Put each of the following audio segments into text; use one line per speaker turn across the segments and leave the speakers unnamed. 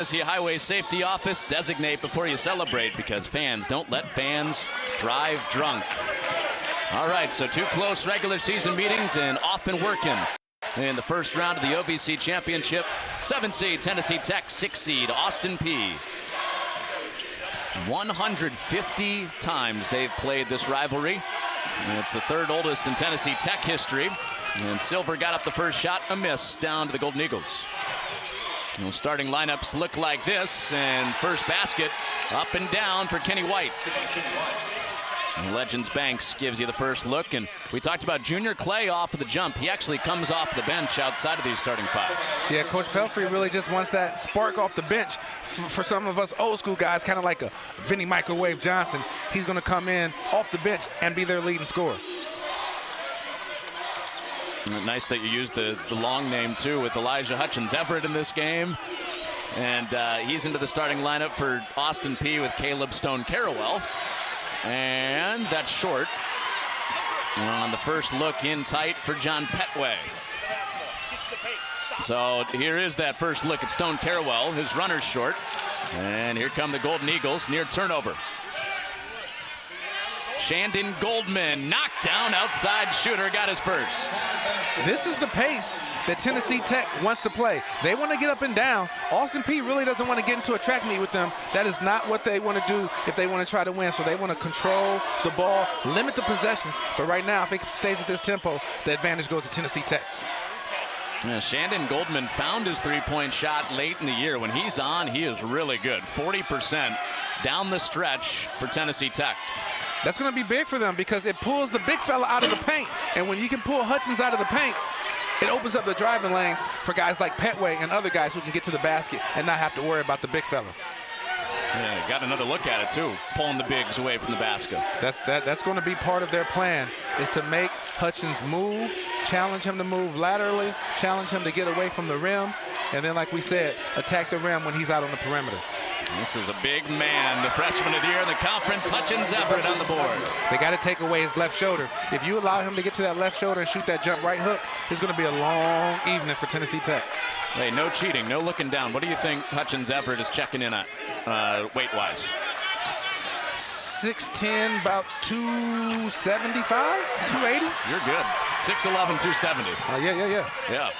Tennessee Highway Safety Office, designate before you celebrate, because fans don't let fans drive drunk. All right, so 2 close regular season meetings and off and working in the first round of the OVC Championship. 7 seed Tennessee Tech, 6 seed Austin Peay. 150 times they've played this rivalry, and it's the 3rd oldest in Tennessee Tech history. And Silver got up the first shot, a miss, down to the Golden Eagles. Well, starting lineups look like this, and first basket up and down for Kenny White. And Legends Banks gives you the first look, and we talked about Junior Clay off of the jump. He actually comes off the bench outside of these starting 5.
Yeah, Coach Pelfrey really just wants that spark off the bench. For some of us old school guys, kind of like a Vinnie Microwave Johnson, he's going to come in off the bench and be their leading scorer.
Nice that you used the long name, too, with Elijah Hutchins Everett in this game. And he's into the starting lineup for Austin Peay with Caleb Stone-Carawell. And that's short. On the first look, in tight for John Petway. So here is that first look at Stone-Carawell. His runner's short. And here come the Golden Eagles near turnover. Shandon Goldman, knocked down, outside shooter, got his first.
This is the pace that Tennessee Tech wants to play. They want to get up and down. Austin Peay really doesn't want to get into a track meet with them. That is not what they want to do if they want to try to win. So they want to control the ball, limit the possessions. But right now, if it stays at this tempo, the advantage goes to Tennessee Tech.
Shandon Goldman found his 3-point shot late in the year. When he's on, he is really good. 40% down the stretch for Tennessee Tech.
That's going to be big for them because it pulls the big fella out of the paint. And when you can pull Hutchins out of the paint, it opens up the driving lanes for guys like Petway and other guys who can get to the basket and not have to worry about the big fella.
Yeah, got another look at it, too, pulling the bigs away from the basket.
That's going to be part of their plan, is to make Hutchins move, challenge him to move laterally, challenge him to get away from the rim, and then, like we said, attack the rim when he's out on the perimeter.
This is a big man, the freshman of the year in the conference, Hutchins Everett on the board.
They got to take away his left shoulder. If you allow him to get to that left shoulder and shoot that jump right hook, it's going to be a long evening for Tennessee Tech.
Hey, no cheating, no looking down. What do you think Hutchins Everett is checking in at weight-wise?
6'10", about 275, 280.
You're good. 6'11", 270.
Yeah.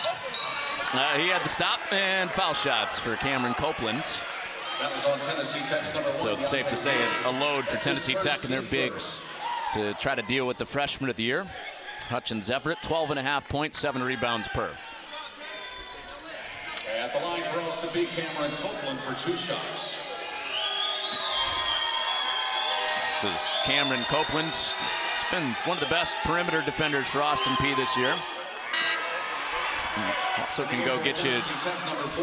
He had the stop and foul shots for Cameron Copeland.
That was on Tennessee Tech's number 1.
So it's safe to say a load for Tennessee Tech and their bigs to try to deal with the freshman of the year. Hutchins Everett, 12.5 points, 7 rebounds per.
At the line for us to be Cameron Copeland for 2 shots.
This is Cameron Copeland. He's been one of the best perimeter defenders for Austin Peay this year. Also can go get you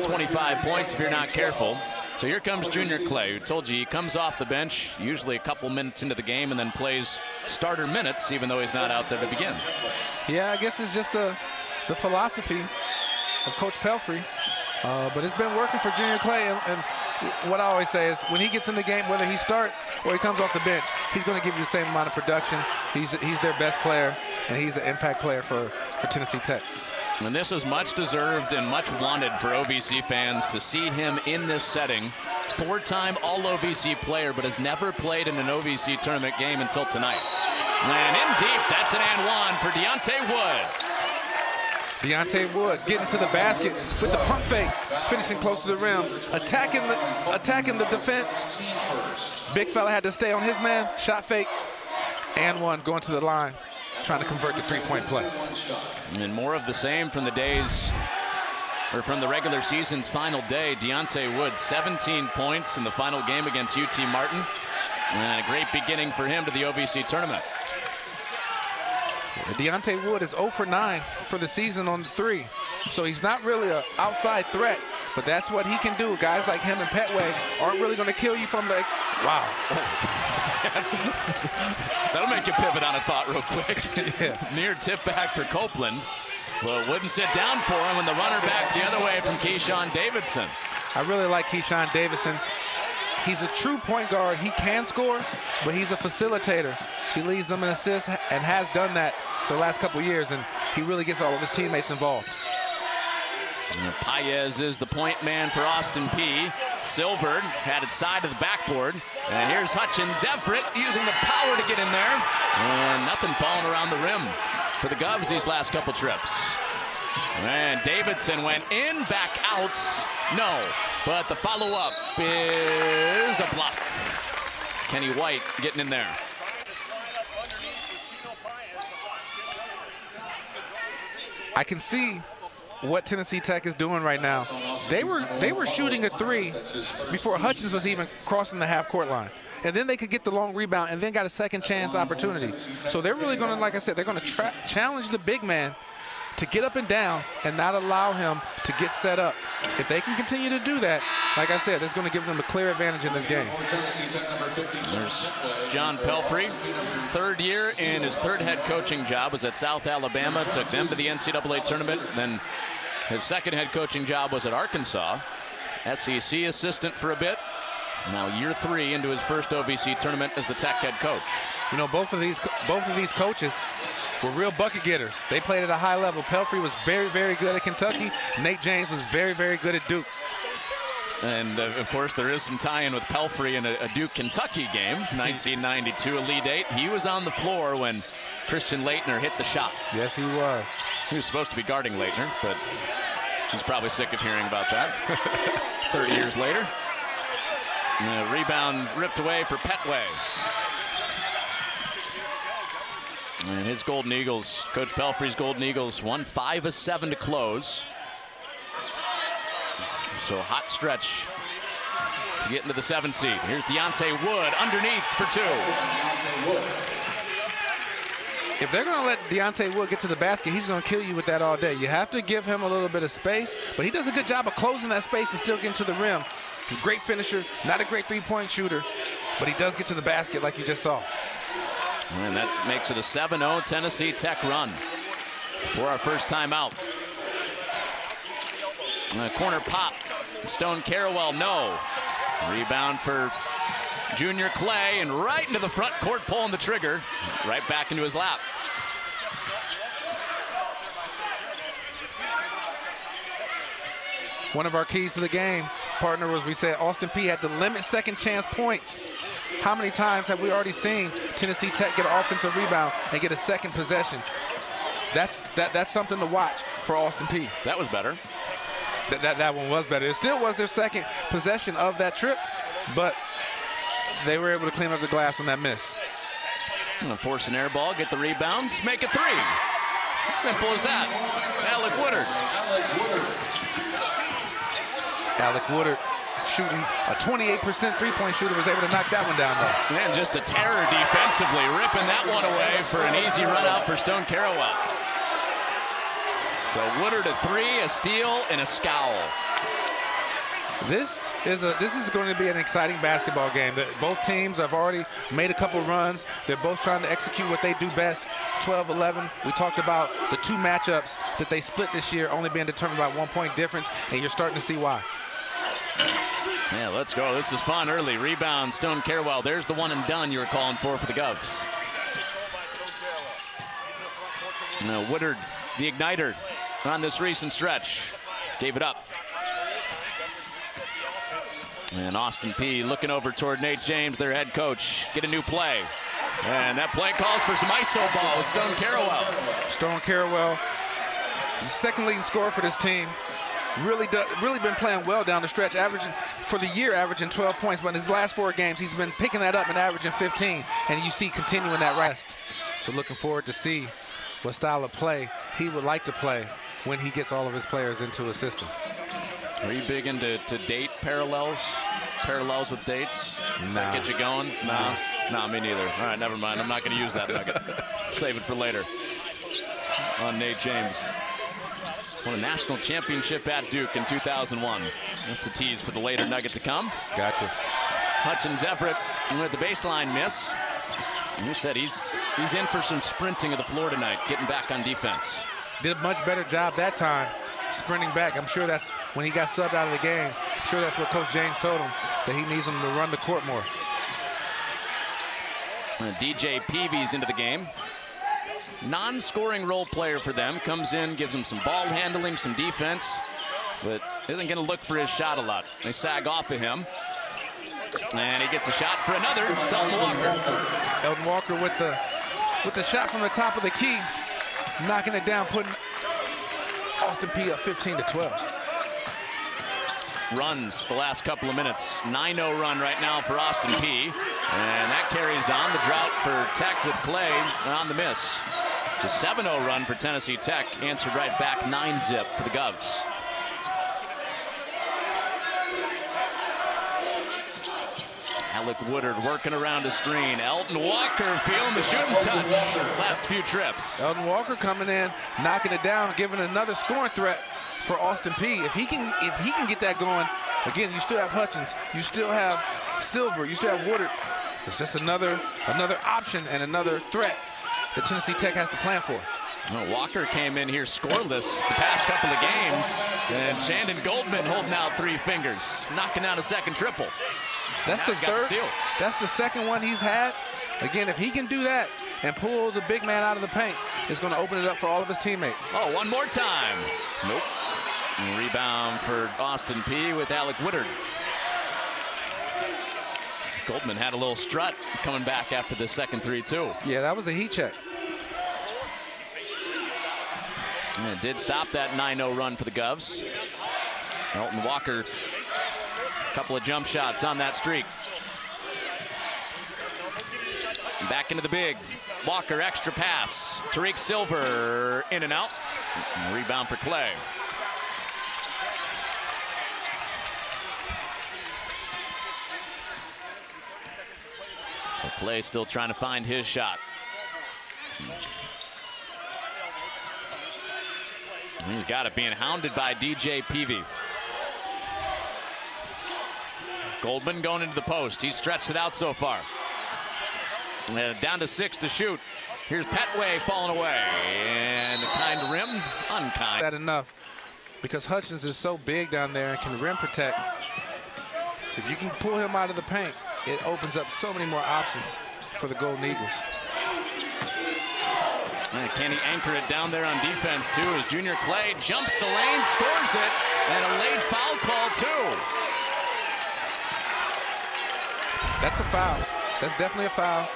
25 points if you're not careful. So here comes Junior Clay, who told you he comes off the bench, usually a couple minutes into the game, and then plays starter minutes, even though he's not out there to begin.
Yeah, I guess it's just the philosophy of Coach Pelfrey. But it's been working for Junior Clay, and what I always say is when he gets in the game, whether he starts or he comes off the bench, he's going to give you the same amount of production. He's their best player, and he's an impact player for Tennessee Tech.
And this is much deserved and much wanted for OVC fans to see him in this setting. 4-time All-OVC player, but has never played in an OVC tournament game until tonight. And in deep, that's an and one for Deontay Wood.
Deontay Wood getting to the basket with the pump fake, finishing close to the rim, attacking the defense. Big fella had to stay on his man, shot fake, and one, going to the line, trying to convert the 3-point play.
And more of the same from the days, or from the regular season's final day. Deontay Wood, 17 points in the final game against UT Martin. And a great beginning for him to the OVC tournament.
Deontay Wood is 0 for 9 for the season on the 3. So he's not really an outside threat, but that's what he can do. Guys like him and Petway aren't really going to kill you from the, wow.
That'll make you pivot on a thought real quick.
Yeah.
Near tip back for Copeland. Well, it wouldn't sit down for him, and the runner back the other way from Keyshawn Davidson.
I really like Keyshawn Davidson. He's a true point guard. He can score, but he's a facilitator. He leads them in assists and has done that for the last couple years, and he really gets all of his teammates involved.
Paez is the point man for Austin Peay. Silver had it side of the backboard. And here's Hutchins Everett using the power to get in there. And nothing falling around the rim for the Govs these last couple trips. And Davidson went in, back out. No, but the follow-up is a block. Kenny White getting in there.
I can see what Tennessee Tech is doing right now. They were shooting a three before Hutchins was even crossing the half-court line. And then they could get the long rebound and then got a second chance opportunity. So they're really going to, like I said, they're going to challenge the big man to get up and down and not allow him to get set up. If they can continue to do that, like I said, that's going to give them a clear advantage in this game.
There's John Pelfrey, third year in his third head coaching job, was at South Alabama, took them to the NCAA tournament. Then his second head coaching job was at Arkansas, SEC assistant for a bit. Now year 3 into his first OVC tournament as the Tech head coach.
You know, both of these coaches were real bucket getters. They played at a high level. Pelfrey was very, very good at Kentucky. Nate James was very, very good at Duke.
And of course, there is some tie-in with Pelfrey in a Duke-Kentucky game, 1992 Elite 8. He was on the floor when Christian Laettner hit the shot.
Yes, he was.
He was supposed to be guarding Laettner, but he's probably sick of hearing about that. 30 years later. And the rebound ripped away for Petway. And his Golden Eagles, Coach Pelfrey's Golden Eagles, won 5 of 7 to close. So hot stretch to get into the 7th seed. Here's Deontay Wood underneath for 2.
If they're going to let Deontay Wood get to the basket, he's going to kill you with that all day. You have to give him a little bit of space, but he does a good job of closing that space and still getting to the rim. He's a great finisher, not a great three-point shooter, but he does get to the basket like you just saw.
And that makes it a 7-0 Tennessee Tech run for our first time out. Corner pop. Stone Carrawell, no. Rebound for Junior Clay, and right into the front court, pulling the trigger. Right back into his lap.
One of our keys to the game, partner, was we said Austin Peay had to limit second chance points. How many times have we already seen Tennessee Tech get an offensive rebound and get a second possession? That's something to watch for Austin Peay.
That was better.
That one was better. It still was their second possession of that trip, but they were able to clean up the glass on that miss.
Force an air ball, get the rebound, make a 3. Simple as that. Alec Woodard.
Alec Woodard shooting a 28% three-point shooter, was able to knock that one down though.
Man, just a terror defensively, ripping that one away for an easy run out for Stone Carrawell. So Woodard a 3, a steal, and a scowl.
This is going to be an exciting basketball game. Both teams have already made a couple runs. They're both trying to execute what they do best. 12-11. We talked about the 2 matchups that they split this year only being determined by 1 point difference, and you're starting to see why.
Yeah, let's go. This is fun early. Rebound, Stone Carrawell. There's the one and done you were calling for the Govs. Now Woodard, the igniter on this recent stretch, gave it up. And Austin Peay looking over toward Nate James, their head coach. Get a new play. And that play calls for some ISO ball with Stone Carrawell.
Stone Carrawell, second leading scorer for this team. Really been playing well down the stretch, averaging 12 points, but in his last 4 games, he's been picking that up and averaging 15, and you see continuing that rest. So looking forward to see what style of play he would like to play when he gets all of his players into his system.
Are you big into date parallels? Parallels with dates? Does that get you going? No, me neither. All right, never mind. I'm not going to use that nugget. Save it for later. On Nate James. Won a national championship at Duke in 2001. That's the tease for the later nugget to come.
Gotcha.
Hutchins Everett with the baseline miss. And you said he's in for some sprinting of the floor tonight, getting back on defense.
Did a much better job that time sprinting back. I'm sure that's when he got subbed out of the game. I'm sure that's what Coach James told him, that he needs him to run the court more.
DJ Peavy's into the game. Non-scoring role player for them. Comes in, gives them some ball handling, some defense. but isn't going to look for his shot a lot. They sag off of him. And he gets a shot for another. It's Elton Walker.
Elton Walker with the shot from the top of the key, knocking it down, putting Austin Peay up 15-12.
Runs the last couple of minutes. 9-0 run right now for Austin Peay. And that carries on the drought for Tech with Clay on the miss. Just 7-0 run for Tennessee Tech. Answered right back 9-zip for the Govs. Alec Woodard working around the screen. Elton Walker feeling the shooting touch. Last few trips.
Elton Walker coming in, knocking it down, giving another scoring threat for Austin Peay. If he can get that going, again, you still have Hutchins, you still have Silver, you still have Woodard. It's just another option and another threat that Tennessee Tech has to plan for.
Well, Walker came in here scoreless the past couple of games, and Shandon Goldman holding out 3 fingers, knocking down a second triple.
That's the third. That's the second one he's had. Again, if he can do that and pull the big man out of the paint, it's going to open it up for all of his teammates.
Oh, one more time. Nope. And rebound for Austin Peay with Alec Woodard. Goldman had a little strut coming back after the second 3, too.
Yeah, that was a heat check.
And it did stop that 9-0 run for the Govs. Elton Walker, a couple of jump shots on that streak. Back into the big. Walker, extra pass. Tariq Silver in and out. And rebound for Clay. So Clay still trying to find his shot. He's got it, being hounded by DJ Peavy. Goldman going into the post. He's stretched it out so far. Down to 6 to shoot. Here's Petway falling away. And the kind rim, unkind.
That enough, because Hutchins is so big down there and can rim protect. If you can pull him out of the paint, it opens up so many more options for the Golden Eagles.
And can he anchor it down there on defense, too, as Junior Clay jumps the lane, scores it, and a late foul call, too.
That's a foul. That's definitely a foul.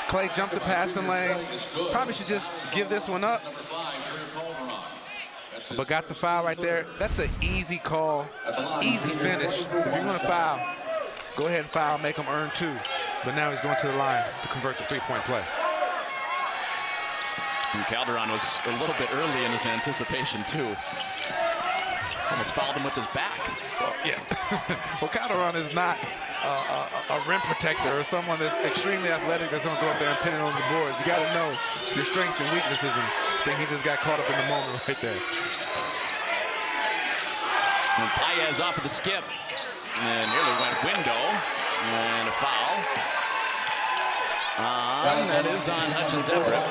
Clay jumped the passing lane. Probably should just give this one up. But got the foul right there. That's an easy call, easy finish. If you're going to foul, go ahead and foul, make him earn 2. But now he's going to the line to convert the 3-point play.
And Calderon was a little bit early in his anticipation, too. Almost fouled him with his back.
Well, yeah. Well, Calderon is not a rim protector or someone that's extremely athletic that's going to go up there and pin it on the boards. You got to know your strengths and weaknesses, and I think he just got caught up in the moment right there.
And Paez off of the skip. And nearly went window. And a foul. That is on Hutchins Everett.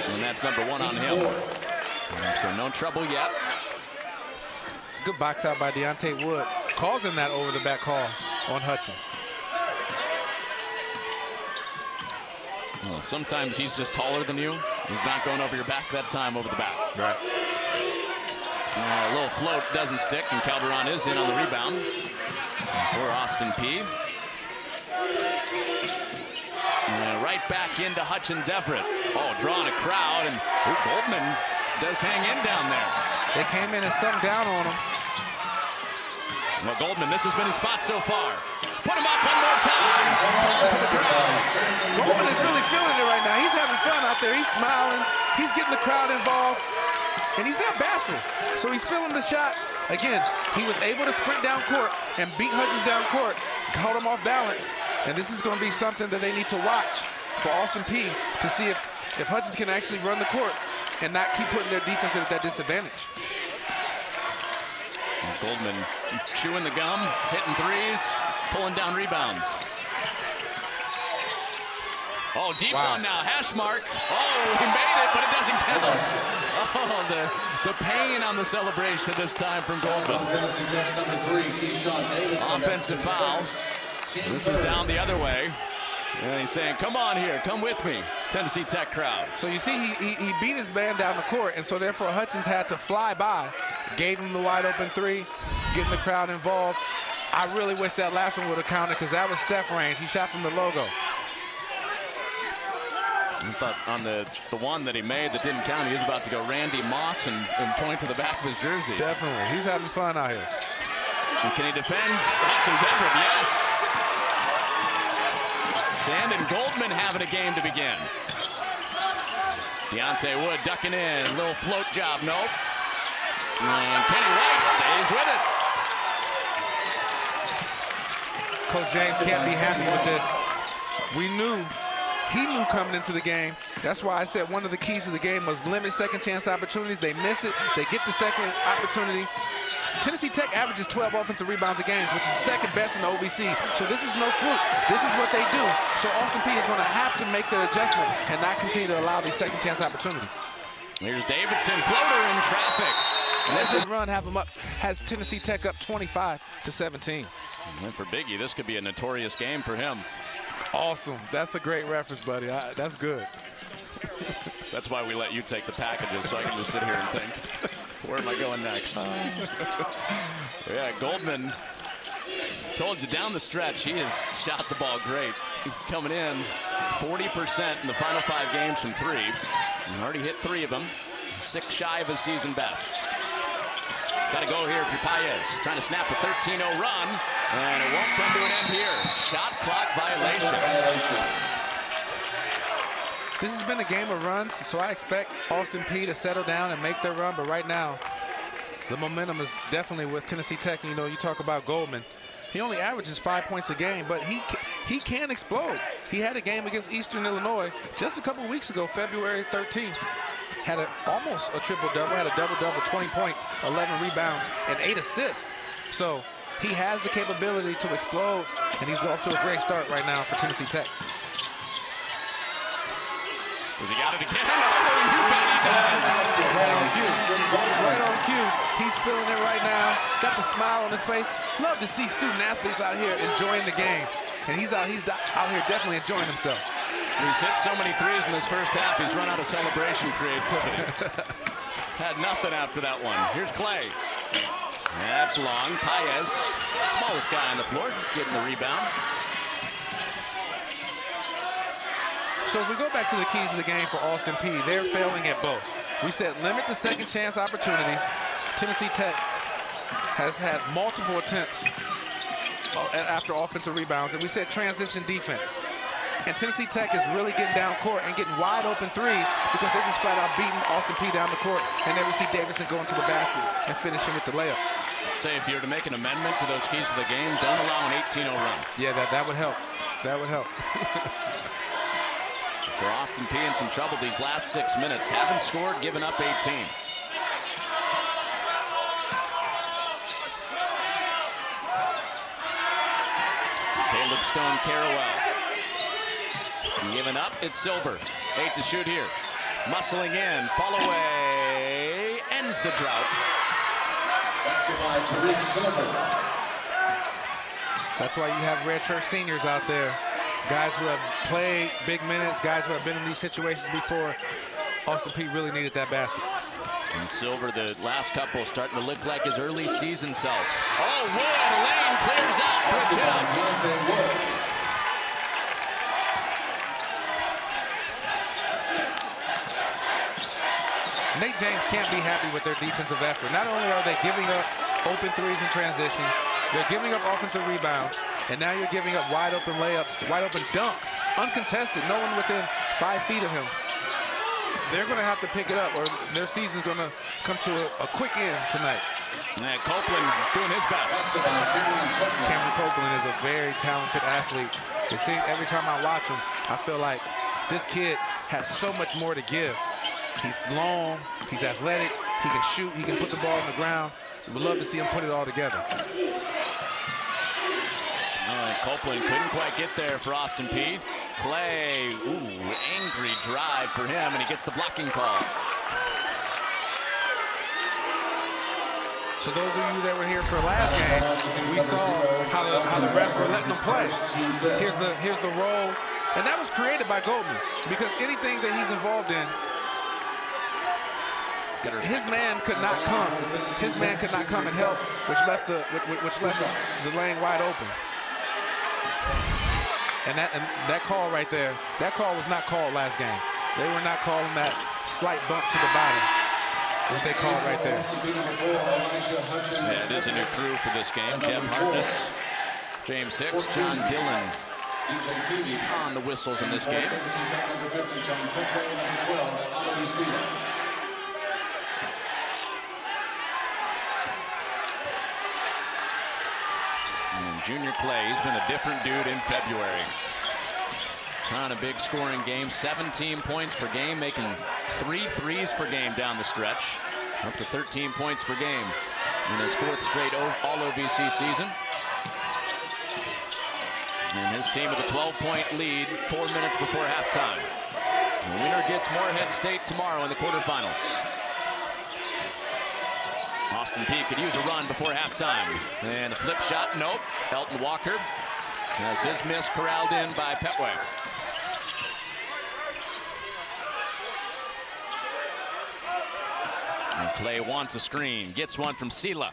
And that's number 1 on him. So no trouble yet.
Good box out by Deontay Wood, causing that over the back call on Hutchins.
Well, sometimes he's just taller than you. He's not going over your back that time over the back.
Right.
A little float doesn't stick, and Calderon is in on the rebound for Austin Peay. Right back into Hutchins Everett. Oh, drawing a crowd, and Goldman does hang in down there.
They came in and settled down on him.
Well, Goldman, this has been his spot so far. Put him up one more time. Ball for the crowd.
Goldman is really feeling it right now. He's having fun out there. He's smiling. He's getting the crowd involved. And he's not bashful. So he's feeling the shot. Again, he was able to sprint down court and beat Hutchins down court, caught him off balance. And this is going to be something that they need to watch for Austin Peay to see if Hutchins can actually run the court and not keep putting their defense at that disadvantage.
And Goldman chewing the gum, hitting threes, pulling down rebounds. Oh, deep one now, hash mark. Oh, he made it, but it doesn't count. Oh, the pain on the celebration this time from Goldman. Offensive foul. This is down the other way. And he's saying, come on here, come with me. Tennessee Tech crowd.
So you see he beat his man down the court, and so therefore Hutchins had to fly by, gave him the wide open three, getting the crowd involved. I really wish that last one would have counted because that was Steph range. He shot from the logo.
I thought on the one that he made that didn't count, he was about to go Randy Moss and point to the back of his jersey.
Definitely. He's having fun out here.
And can he defend Hutchins Everett? Yes. Shandon Goldman having a game to begin. Deontay Wood ducking in. Little float job. Nope. And Kenny White stays with it.
Coach James can't be happy with this. He knew coming into the game. That's why I said one of the keys to the game was limit second chance opportunities. They miss it. They get the second opportunity. Tennessee Tech averages 12 offensive rebounds a game, which is second best in the OVC. So this is no fluke. This is what they do. So Austin Peay is going to have to make that adjustment and not continue to allow these second chance opportunities.
Here's Davidson, floater in traffic.
And this run has Tennessee Tech up 25-17.
And for Biggie, this could be a notorious game for him.
Awesome. That's a great reference, buddy. That's good.
That's why we let you take the packages, so I can just sit here and think, where am I going next? Yeah, Goldman, told you down the stretch, he has shot the ball great. Coming in 40% in the final 5 games from 3. And already hit 3 of them. 6 shy of his season best. Got to go here if you're Peay. Trying to snap a 13-0 run, and it won't come to an end here. Shot clock violation.
This has been a game of runs, so I expect Austin Peay to settle down and make their run. But right now, the momentum is definitely with Tennessee Tech. You know, you talk about Goldman. He only averages 5 points a game, but he can explode. He had a game against Eastern Illinois just a couple weeks ago, February 13th. Had almost a triple-double, had a double-double, 20 points, 11 rebounds, and 8 assists. So he has the capability to explode, and he's off to a great start right now for Tennessee Tech.
Has he got it again? Oh, you bet he does.
Right on cue. Right on cue. He's feeling it right now. Got the smile on his face. Love to see student athletes out here enjoying the game. And he's out here definitely enjoying himself.
He's hit so many threes in this first half, he's run out of celebration creativity. Had nothing after that one. Here's Clay. That's long. Peay, smallest guy on the floor, getting the rebound.
So if we go back to the keys of the game for Austin Peay, they're failing at both. We said limit the second chance opportunities. Tennessee Tech has had multiple attempts after offensive rebounds, and we said transition defense. And Tennessee Tech is really getting down court and getting wide open threes because they're just flat out beating Austin Peay down the court, and then we see Davidson go into the basket and finishing with the layup.
Say if you were to make an amendment to those keys of the game, don't allow an 18-0 run.
Yeah, that would help. That would help.
So Austin Peay in some trouble these last 6 minutes. Haven't scored, given up 18. Caleb Stone Carrawell. Giving up, it's Silver. 8 to shoot here. Muscling in, fall away, ends the drought.
That's why you have redshirt seniors out there. Guys who have played big minutes, guys who have been in these situations before. Austin Peay really needed that basket.
And Silver, the last couple, starting to look like his early season self. Oh, Wood, lane clears out for a tip.
Nate James can't be happy with their defensive effort. Not only are they giving up open threes in transition, they're giving up offensive rebounds, and now you're giving up wide open layups, wide open dunks, uncontested, no one within 5 feet of him. They're going to have to pick it up, or their season's going to come to a quick end tonight.
Yeah, Copeland doing his best.
Cameron Copeland is a very talented athlete. It seems every time I watch him, I feel like this kid has so much more to give. He's long, he's athletic, he can shoot, he can put the ball on the ground. We'd love to see him put it all together.
All right, Copeland couldn't quite get there for Austin Peay. Clay, ooh, angry drive for him, and he gets the blocking call.
So those of you that were here for last game, we saw how the refs were letting them play. Here's the roll. And that was created by Goldman, because anything that he's involved in, his man could not come. His man could not come and help, which left the lane wide open. And that call right there, that call was not called last game. They were not calling that slight bump to the bottom, which they called right there.
Yeah, it is a new crew for this game. Jeb Hartness, James Hicks, John Dillon on the whistles in this game. And Junior Clay, he's been a different dude in February. On a big scoring game, 17 points per game, making 3 threes per game down the stretch, up to 13 points per game in his 4th straight All-OVC season. And his team with a 12-point lead 4 minutes before halftime. The winner gets Morehead State tomorrow in the quarterfinals. Austin Peay could use a run before halftime. And a flip shot, nope. Elton Walker has his miss corralled in by Peay. And Clay wants a screen, gets one from Sela.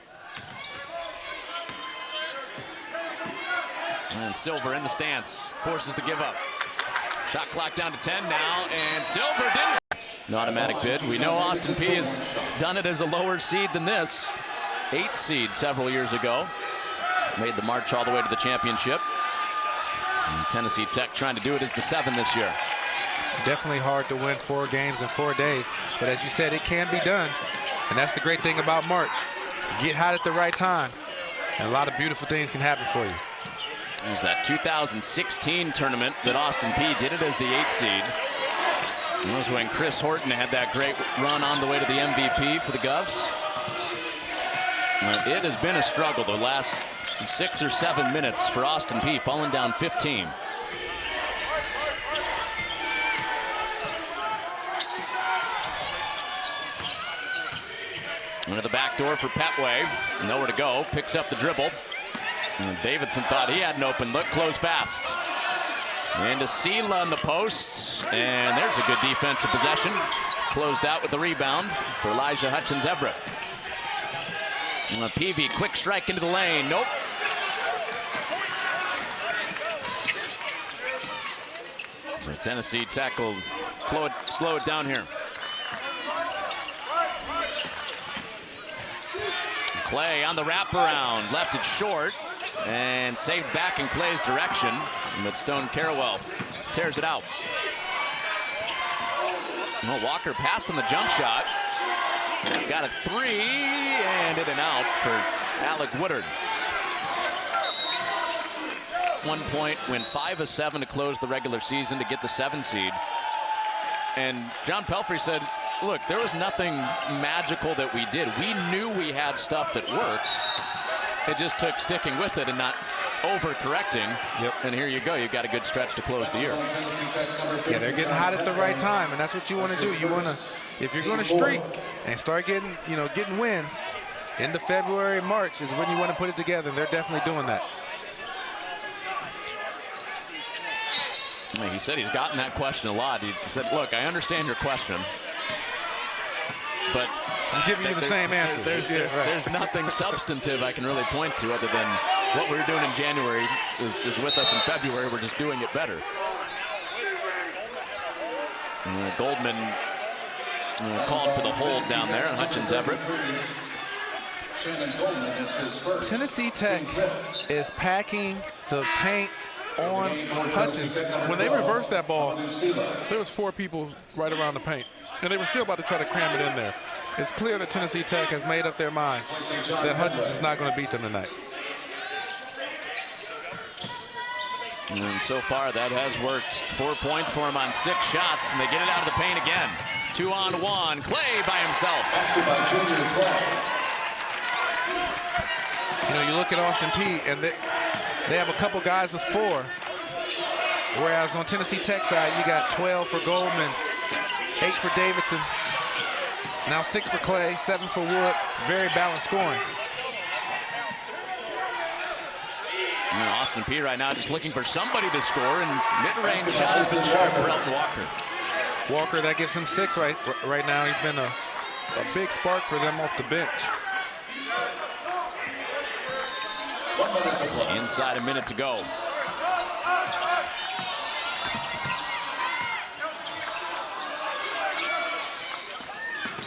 And Silver in the stance, forces the give up. Shot clock down to 10 now, and Silver didn't. An automatic bid. We know Austin Peay has done it as a lower seed than this. 8 seed several years ago. Made the march all the way to the championship. And Tennessee Tech trying to do it as the 7 this year.
Definitely hard to win 4 games in 4 days, but as you said, it can be done. And that's the great thing about March. Get hot at the right time, and a lot of beautiful things can happen for you.
It was that 2016 tournament that Austin Peay did it as the 8 seed. That was when Chris Horton had that great run on the way to the MVP for the Govs. It has been a struggle the last 6 or 7 minutes for Austin Peay, falling down 15. Into the back door for Peay. Nowhere to go. Picks up the dribble. And Davidson thought he had an open look. Closed fast. Into Sela on the post. And there's a good defensive possession. Closed out with the rebound for Elijah Hutchins-Everett. Peavy, quick strike into the lane. Nope. So Tennessee Tech will slow it down here. Clay on the wraparound, left it short, and saved back in Clay's direction. But Stone Carrawell tears it out. Well, Walker passed on the jump shot. Got a 3, and in and out for Alec Woodard. 1 point, win 5 of 7 to close the regular season to get the 7 seed. And John Pelfrey said, look, there was nothing magical that we did. We knew we had stuff that works. It just took sticking with it and not overcorrecting. Yep. And here you go. You've got a good stretch to close the year.
Yeah, they're getting hot at the right time, and that's what you want to do. You want to, if you're going to streak and start getting, getting wins, into February, March is when you want to put it together, and they're definitely doing that.
He said he's gotten that question a lot. He said, look, I understand your question, but
I'm giving you the same answer.
There's nothing substantive I can really point to other than what we were doing in January is with us in February. We're just doing it better. Goldman called for the hold down there on Hutchins-Everett.
Tennessee Tech is packing the paint on Hutchins. When they reversed that ball, there was 4 people right around the paint, and they were still about to try to cram it in there. It's clear that Tennessee Tech has made up their mind that Hutchins is not going to beat them tonight.
And so far, that has worked. 4 points for him on 6 shots, and they get it out of the paint again. 2-on-1. Clay by himself.
You look at Austin Peay, and they have a couple guys with 4. Whereas on Tennessee Tech side, you got 12 for Goldman, 8 for Davidson, now 6 for Clay, 7 for Wood. Very balanced scoring.
And Austin Peay right now just looking for somebody to score, and mid-range shot has been sharp for Elton Walker.
Walker, that gives him 6 right now. He's been a big spark for them off the bench.
Inside a minute to go.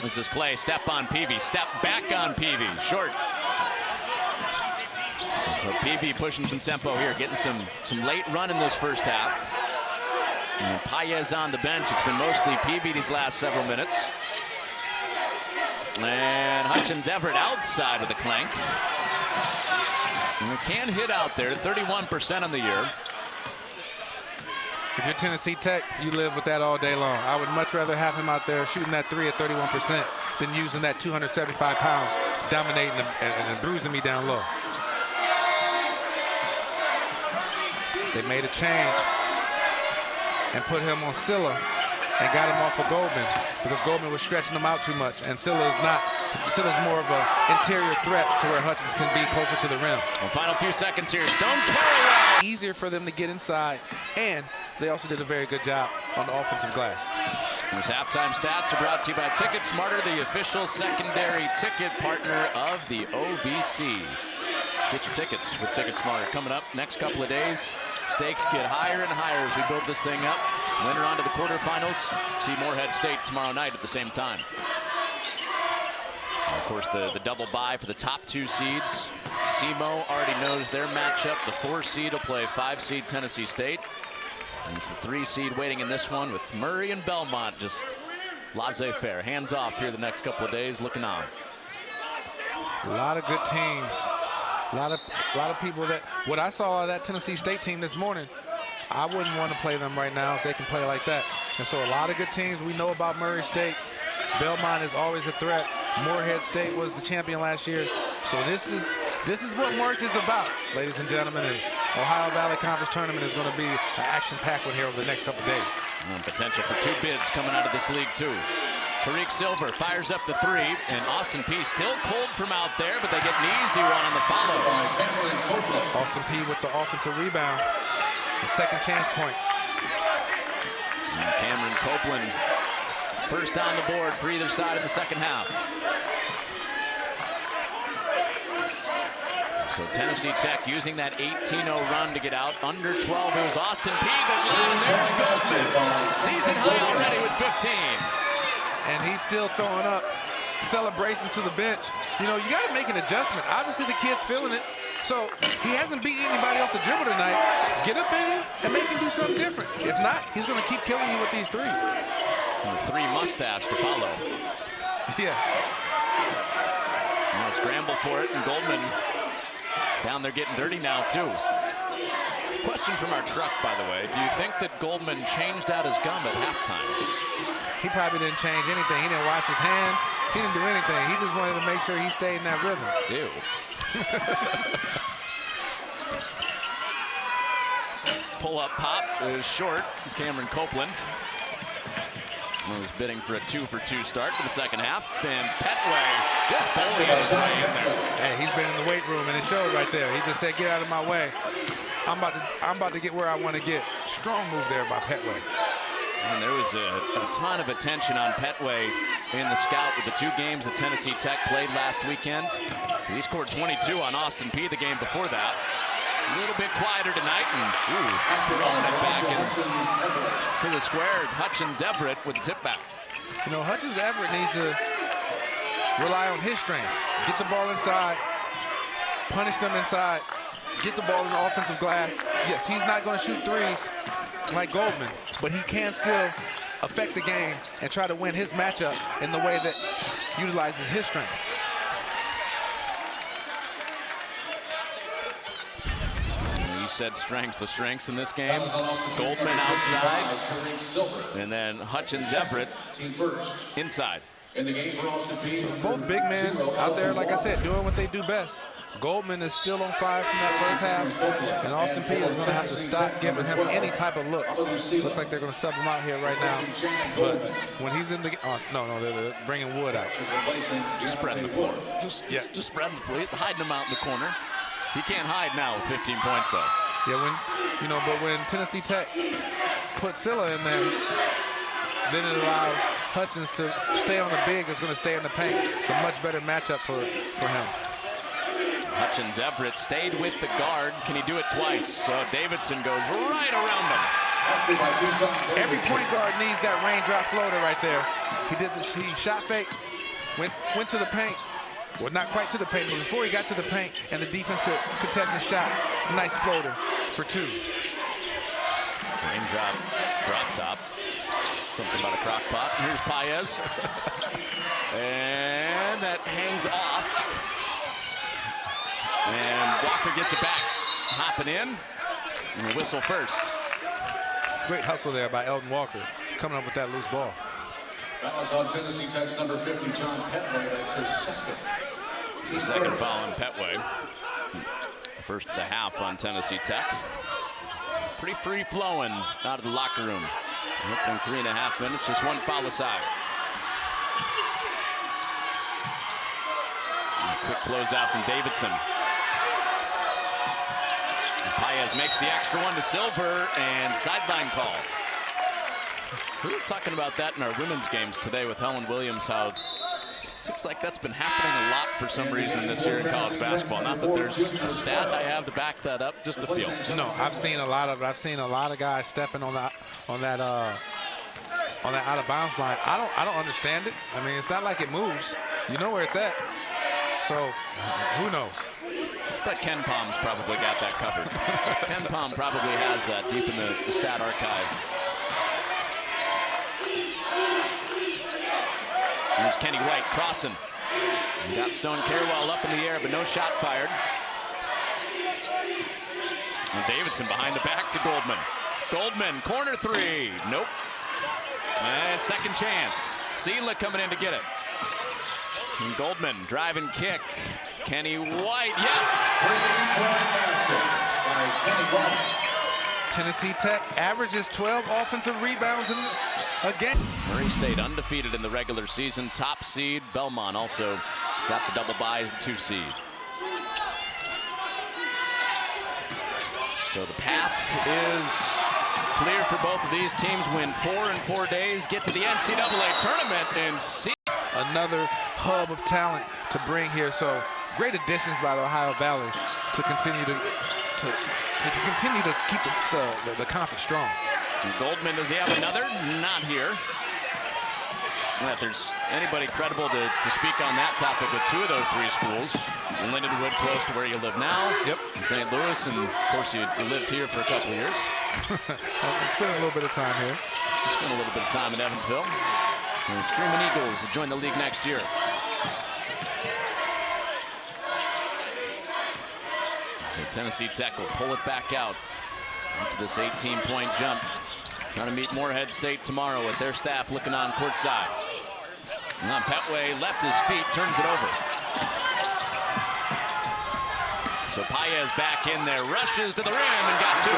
This is Clay, step on Peavy, step back on Peavy, short. So Peavy pushing some tempo here, getting some late run in this first half. And Peay on the bench. It's been mostly Peavy these last several minutes. And Hutchins Everett outside of the clank. And we can hit out there, 31% on the year.
If you're Tennessee Tech, you live with that all day long. I would much rather have him out there shooting that 3 at 31% than using that 275 pounds, dominating and bruising me down low. They made a change and put him on Silla and got him off of Goldman because Goldman was stretching him out too much, and Silla's not. Silla's more of an interior threat to where Hutchins can be closer to the rim.
Well, final few seconds here. Stone Carraway.
Easier for them to get inside, and they also did a very good job on the offensive glass.
These halftime stats are brought to you by Ticket Smarter, the official secondary ticket partner of the OVC. Get your tickets with Ticket Smarter. Coming up next couple of days, stakes get higher and higher as we build this thing up. Winner on to the quarterfinals. See Morehead State tomorrow night at the same time. And of course, the double bye for the top 2 seeds. SEMO already knows their matchup. The 4 seed will play 5 seed Tennessee State. And it's the 3 seed waiting in this one with Murray and Belmont just laissez-faire. Hands off here the next couple of days, looking on.
A lot of good teams. A lot of people that, what I saw of that Tennessee State team this morning, I wouldn't want to play them right now if they can play like that. And so a lot of good teams. We know about Murray State. Belmont is always a threat. Morehead State was the champion last year. So this is what March is about, ladies and gentlemen. And Ohio Valley Conference Tournament is going to be an action-packed one here over the next couple of days.
And potential for 2 bids coming out of this league, too. Tariq Silver fires up the 3, and Austin Peay still cold from out there, but they get an easy one on the follow.
Austin Peay with the offensive rebound, the second chance points.
And Cameron Copeland first on the board for either side of the second half. So Tennessee Tech using that 18-0 run to get out. Under 12, it was Austin Peay that led, and there's Goldman. Season high already with 15.
And he's still throwing up celebrations to the bench. You know, you got to make an adjustment. Obviously, the kid's feeling it. So he hasn't beaten anybody off the dribble tonight. Get up in him and make him do something different. If not, he's going to keep killing you with these 3s.
And 3 mustache to follow.
Yeah.
Now scramble for it, and Goldman down there getting dirty now, too. Question from our truck, by the way. Do you think that Goldman changed out his gum at halftime?
He probably didn't change anything. He didn't wash his hands. He didn't do anything. He just wanted to make sure he stayed in that rhythm.
Ew. Pull-up pop is short. Cameron Copeland was bidding for a 2-for-2 start for the second half, and Petway just bullying his way in there.
Hey, he's been in the weight room, and it showed right there. He just said, "Get out of my way. I'm about to get where I want to get." Strong move there by Petway.
And there was a ton of attention on Petway in the scout with the 2 games that Tennessee Tech played last weekend. He scored 22 on Austin Peay the game before that. A little bit quieter tonight, and throwing it back to the square. Hutchins Everett with the tip back.
You know, Hutchins Everett needs to rely on his strengths. Get the ball inside, punish them inside, get the ball in the offensive glass. Yes, he's not going to shoot 3s like Goldman, but he can still affect the game and try to win his matchup in the way that utilizes his strengths.
You said the strengths in this game. Goldman outside, and then Hutchins Everett inside.
Both big men out there, like I said, doing what they do best. Goldman is still on fire from that first half, and Austin Peay is going to have to stop giving him any type of looks. Looks like they're going to sub him out here right now. But when he's in the no, they're bringing Wood out.
Just spreading the floor. Just spreading the floor, hiding him out in the corner. He can't hide now with 15 points, though.
Yeah, but when Tennessee Tech put Silla in there, then it allows Hutchins to stay on the big that's going to stay in the paint. It's a much better matchup for him.
Hutchins Everett stayed with the guard. Can he do it twice? So Davidson goes right around him.
Every point guard needs that raindrop floater right there. He shot fake, went to the paint. Well, not quite to the paint, but before he got to the paint and the defense could contest his shot, nice floater for 2.
Raindrop, drop top. Something about a crock pot. Here's Paez. And that hangs off. And Walker gets it back. Hopping in. And the whistle first.
Great hustle there by Elton Walker, coming up with that loose ball.
That was on Tennessee Tech's number 50, John Petway. That's his second.
It's the second foul on Petway. First of the half on Tennessee Tech. Pretty free-flowing out of the locker room. Opening 3.5 minutes, just one foul aside. A quick closeout from Davidson. Paez makes the extra one to Silver, and sideline call. We were talking about that in our women's games today with Helen Williams, how it seems like that's been happening a lot for some reason this year in college basketball. Not that there's a stat I have to back that up, just a feel.
No, I've seen a lot of it. I've seen a lot of guys stepping on that out of bounds line. I don't understand it. I mean, it's not like it moves. You know where it's at. So who knows?
But Ken Palm's probably got that covered. Ken Palm probably has that deep in the stat archive. Here's Kenny White crossing. He got Stone Carewall up in the air, but no shot fired. And Davidson behind the back to Goldman. Goldman, corner 3. Nope. And second chance. Sela coming in to get it. And Goldman, drive and kick. Kenny White, yes!
Tennessee Tech averages 12 offensive rebounds a game.
Murray State undefeated in the regular season. Top seed. Belmont also got the double bye as the 2 seed. So the path is clear for both of these teams. Win 4 in 4 days. Get to the NCAA tournament and see.
Another hub of talent to bring here. So great additions by the Ohio Valley to continue to keep the conference strong.
Goldman, does he have another? Not here. If there's anybody credible to speak on that topic with 2 of those 3 schools, Lindenwood close to where you live now.
Yep.
In St. Louis, and of course you lived here for a couple of years.
It's been a little bit of time here.
Spent a little bit of time in Evansville. And the Screaming Eagles will join the league next year. So Tennessee Tech will pull it back out into this 18-point jump. Trying to meet Morehead State tomorrow with their staff looking on courtside. Now Petway left his feet, turns it over. So Paez back in there, rushes to the rim and got 2.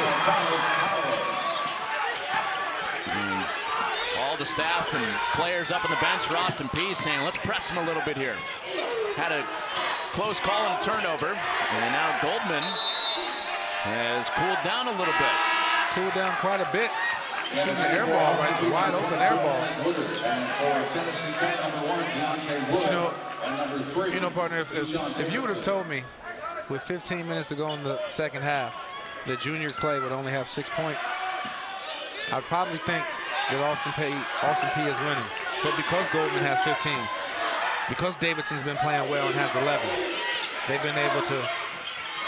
All the staff and players up on the bench, Rost and Peay saying, let's press him a little bit here. Had a close call and a turnover. And now Goldman has cooled down a little bit.
Cooled down quite a bit. Shooting the air ball, right? Wide open air ball. You know, partner, if you would have told me with 15 minutes to go in the second half that Junior Clay would only have 6 points, I'd probably think that Austin Peay is winning. But because Goldman has 15, because Davidson's been playing well and has 11, they've been able to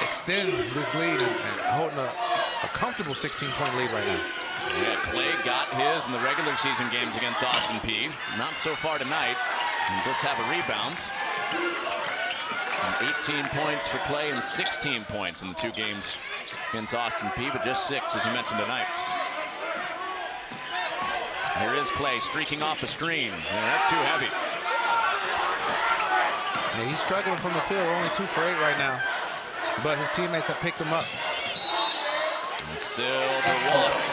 extend this lead and holding a comfortable 16-point lead right now.
Yeah, Clay got his in the regular season games against Austin Peay. Not so far tonight. He does have a rebound. And 18 points for Clay and 16 points in the 2 games against Austin Peay, but just 6, as you mentioned tonight. Here is Clay streaking off the screen. Yeah, that's too heavy.
Yeah, he's struggling from the field. We're only 2 for 8 right now. But his teammates have picked him up.
And Silver walked.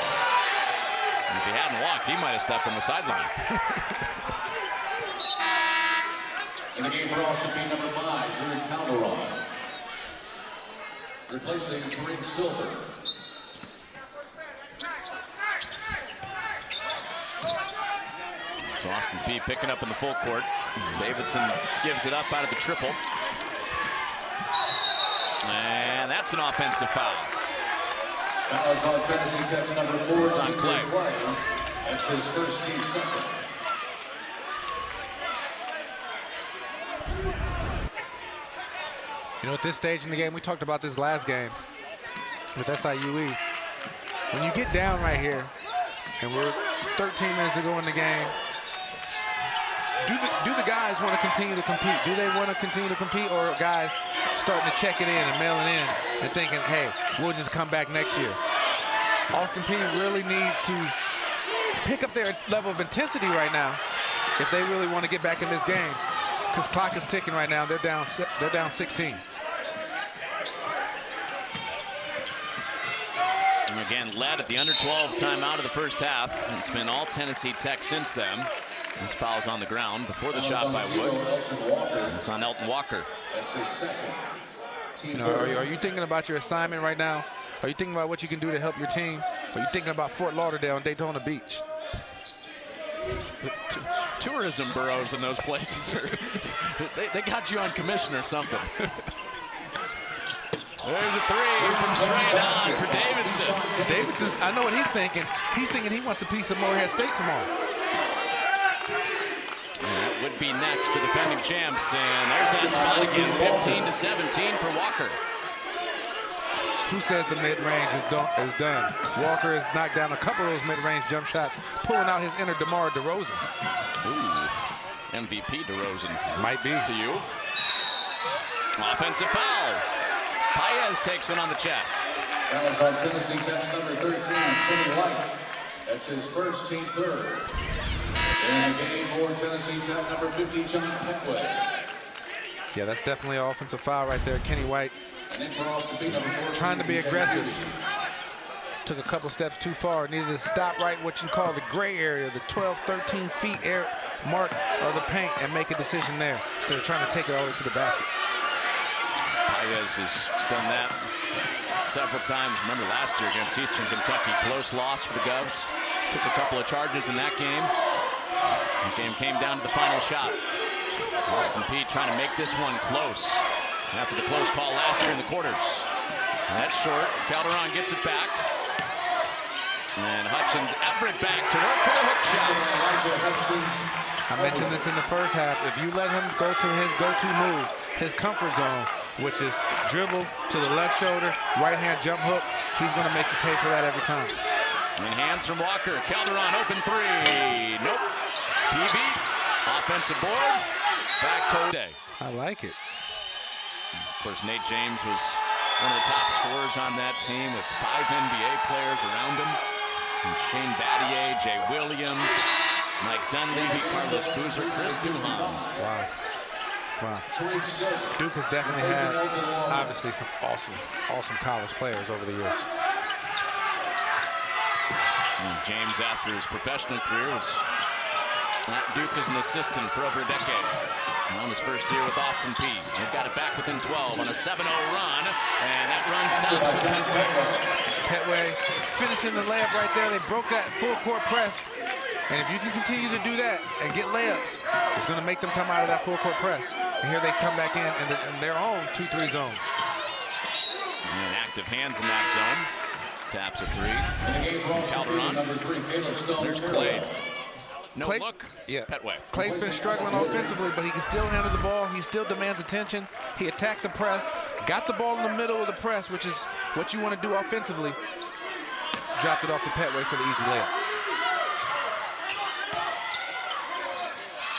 And if he hadn't walked, he might have stepped on the sideline.
In the game for Austin Peay, number 5, Drew Calderon. Replacing Tariq Silver.
So Austin Peay picking up in the full court. Davidson gives it up out of the triple. And that's an offensive foul.
Fouls on Tennessee Tech's number 4.
It's on Clay.
That's his first team second.
You know, at this stage in the game, we talked about this last game with SIUE. When you get down right here, and we're 13 minutes to go in the game, do the guys want to continue to compete? Do they want to continue to compete, or are guys starting to check it in and mail it in and thinking, hey, we'll just come back next year? Austin Peay really needs to pick up their level of intensity right now if they really want to get back in this game, because clock is ticking right now. They're down 16.
And again, led at the under 12 timeout of the first half. It's been all Tennessee Tech since then. This foul's on the ground before the shot by Wood. It's on Elton Walker.
That's his second.
You know, are you thinking about your assignment right now? Are you thinking about what you can do to help your team? Are you thinking about Fort Lauderdale and Daytona Beach?
Tourism boroughs in those places they got you on commission or something. There's a three from straight on for Davidson.
Davidson's, I know what he's thinking. He's thinking he wants a piece of Morehead State tomorrow.
And that would be next, the defending champs. And there's that spot again, 15-17 for Walker.
Who says the mid-range is done? Walker has knocked down a couple of those mid-range jump shots, pulling out his inner DeMar DeRozan.
Ooh, MVP DeRozan.
Might be.
To you. Offensive foul. Paez takes it on the chest.
That was on Tennessee Tech's number 13, Kenny White. That's his first team third. In the game for Tennessee Tech, number 50, John Petway.
Yeah, that's definitely an offensive foul right there. Kenny White
And in for Austin Peay, number 14,
trying to be aggressive. Took a couple steps too far. Needed to stop right what you call the gray area, the 12, 13 feet air mark of the paint, and make a decision there instead of trying to take it all the way to the basket.
Paez has done that several times. Remember last year against Eastern Kentucky, close loss for the Govs. Took a couple of charges in that game. The game came down to the final shot. Austin Peay trying to make this one close after the close call last year in the quarters. And that's short. Calderon gets it back. And Hutchins Everett back to work for the hook shot.
I mentioned this in the first half. If you let him go to his go-to move, his comfort zone, which is dribble to the left shoulder, right-hand jump hook, he's going to make you pay for that every time.
And hands from Walker. Calderon open three. Nope. PB. Offensive board. Back to day.
I like it.
Of course, Nate James was one of the top scorers on that team with 5 NBA players around him. And Shane Battier, Jay Williams, Mike Dunleavy, Carlos Boozer, Chris Duhon.
Wow. Wow. Duke has definitely had, obviously, some awesome college players over the years.
And James, after his professional career, was at Duke as an assistant for over a decade. And on his first year with Austin Peay. They've got it back within 12 on a 7-0 run. And that run stops for Petway.
Petway finishing the layup right there. They broke that full court press. And if you can continue to do that and get layups, it's going to make them come out of that full court press. And here they come back in their own 2-3 zone.
And active hands in that zone. Taps a three. Calderon. There's Clay. No
Clay,
look.
Yeah.
Petway.
Clay's been struggling offensively, but he can still handle the ball. He still demands attention. He attacked the press, got the ball in the middle of the press, which is what you want to do offensively. Dropped it off to Petway for the easy layup.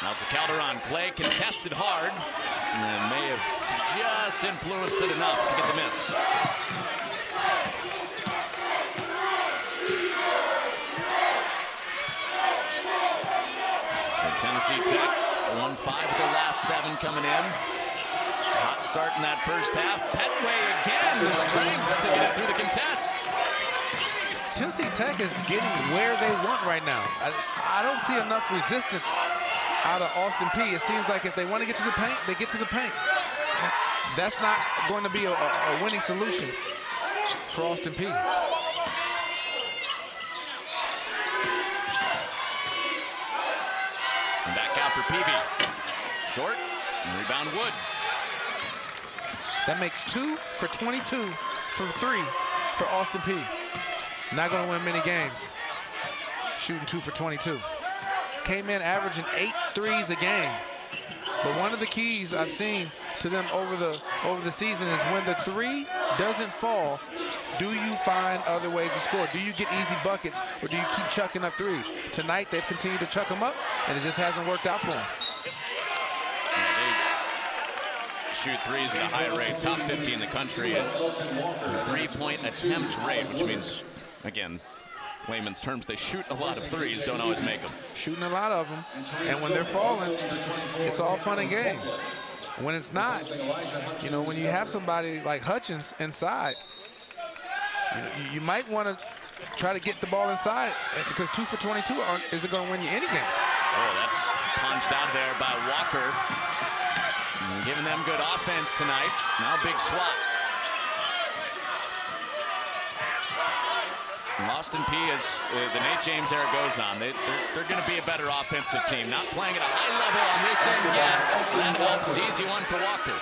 Now to Calderon. Clay contested hard and may have just influenced it enough to get the miss. So Tennessee Tech 1-5 with their last 7 coming in. Hot start in that first half. Petway again, the strength to get it through the contest.
Tennessee Tech is getting where they want right now. I don't see enough resistance out of Austin Peay. It seems like if they want to get to the paint, they get to the paint. that's not going to be a winning solution for Austin Peay.
And back out for Peay. Short, and rebound Wood.
That makes 2 for 22 from 3 for Austin Peay. Not going to win many games. Shooting 2 for 22. Came in averaging 8 threes a game. But one of the keys I've seen to them over the season is when the 3 doesn't fall, do you find other ways to score? Do you get easy buckets, or do you keep chucking up 3s? Tonight, they've continued to chuck them up, and it just hasn't worked out for them.
Shoot threes at a high rate, top 50 in the country at 3-point attempt rate, which means, again, layman's terms, they shoot a lot of threes, don't always make them.
Shooting a lot of them, and when they're falling, it's all fun and games. When it's not, you know, when you have somebody like Hutchins inside, you might want to try to get the ball inside, because 2 for 22 isn't going to win you any games.
Oh, that's punched out there by Walker. Giving them good offense tonight. Now big swat. Austin Peay, as the Nate James era goes on, they're going to be a better offensive team. Not playing at a high level on this end yet. That helps. Easy one for Walker.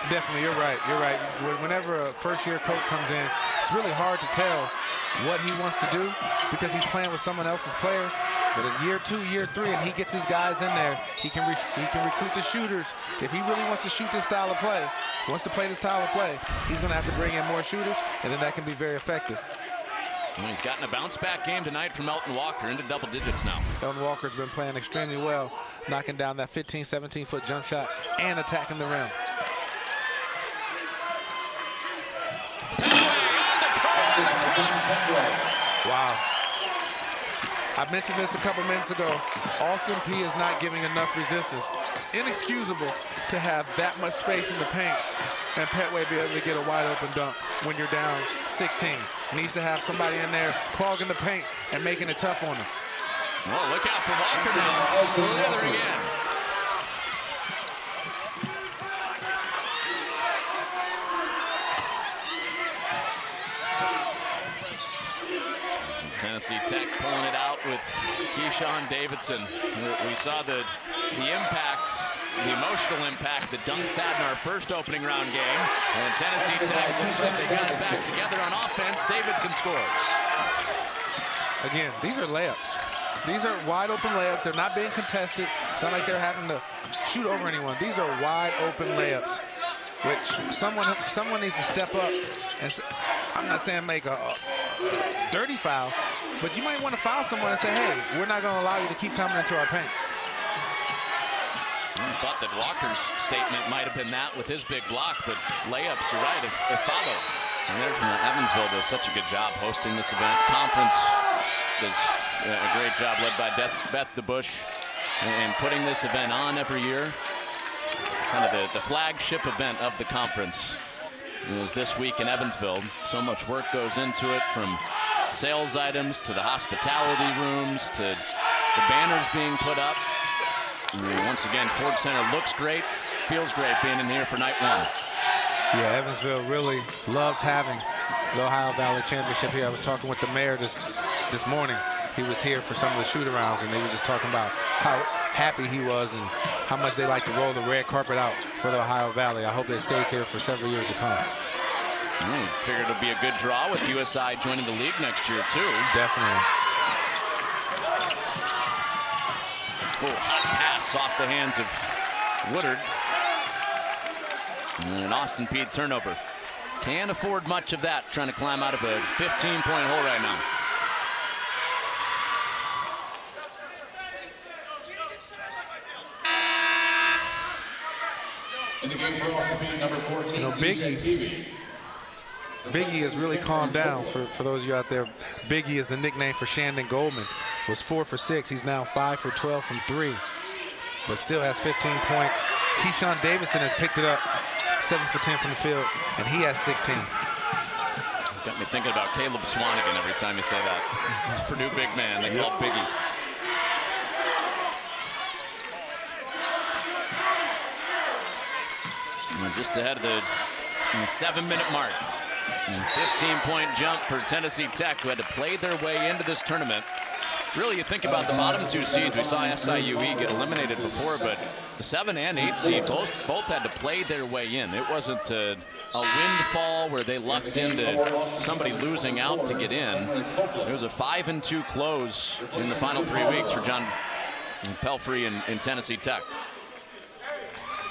Definitely, you're right. You're right. Whenever a first-year coach comes in, it's really hard to tell what he wants to do because he's playing with someone else's players. But in year 2, year 3, and he gets his guys in there, he can recruit the shooters. If he really wants to shoot this style of play, wants to play this style of play, he's going to have to bring in more shooters, and then that can be very effective.
And he's gotten a bounce-back game tonight from Elton Walker into double digits now.
Elton Walker's been playing extremely well, knocking down that 15, 17-foot jump shot and attacking the rim. Wow. I mentioned this a couple minutes ago. Austin Peay is not giving enough resistance. Inexcusable to have that much space in the paint and Petway be able to get a wide open dunk when you're down 16. Needs to have somebody in there clogging the paint and making it tough on him.
Well, look out for Walker now. Slithering in. Tennessee Tech pulling it out with Keyshawn Davidson. We saw the impact, the emotional impact that dunks had in our first opening round game. And Tennessee Tech looks like they got it back together on offense. Davidson scores.
Again, these are layups. These are wide open layups. They're not being contested. It's not like they're having to shoot over anyone. These are wide open layups, which someone needs to step up. And I'm not saying make a dirty foul, but you might want to foul someone and say, hey, we're not going to allow you to keep coming into our paint.
I thought that Walker's statement might have been that with his big block, but layups, you're right, if follow. And there's Evansville does such a good job hosting this event. Conference does a great job led by Beth DeBush and putting this event on every year. Kind of the flagship event of the conference. It was this week in Evansville. So much work goes into it, from sales items to the hospitality rooms to the banners being put up. And once again, Ford Center looks great, feels great being in here for night 1.
Yeah, Evansville really loves having the Ohio Valley Championship here. I was talking with the mayor this morning. He was here for some of the shoot-arounds, and they were just talking about how happy he was and how much they like to roll the red carpet out for the Ohio Valley. I hope it stays here for several years to come.
Figured it'll be a good draw with USI joining the league next year, too.
Definitely.
Oh, hot pass off the hands of Woodard. And an Austin Peay turnover. Can't afford much of that, trying to climb out of a 15-point hole right now.
In the game for Austin Peay, number 14,
you know, Biggie has really calmed down. For those of you out there, Biggie is the nickname for Shandon Goldman. Was 4 for 6. He's now 5 for 12 from 3, but still has 15 points. Keyshawn Davidson has picked it up, 7 for 10 from the field, and he has 16.
Got me thinking about Caleb Swanigan every time you say that. Purdue big man, they call Biggie. Just ahead of the 7-minute mark. 15-point jump for Tennessee Tech, who had to play their way into this tournament. Really, you think about the bottom 2 seeds. We saw SIUE get eliminated before, but the 7 and 8 seed both had to play their way in. It wasn't a windfall where they lucked into somebody losing out to get in. It was a 5-2 close in the final 3 weeks for John Pelfrey and Tennessee Tech.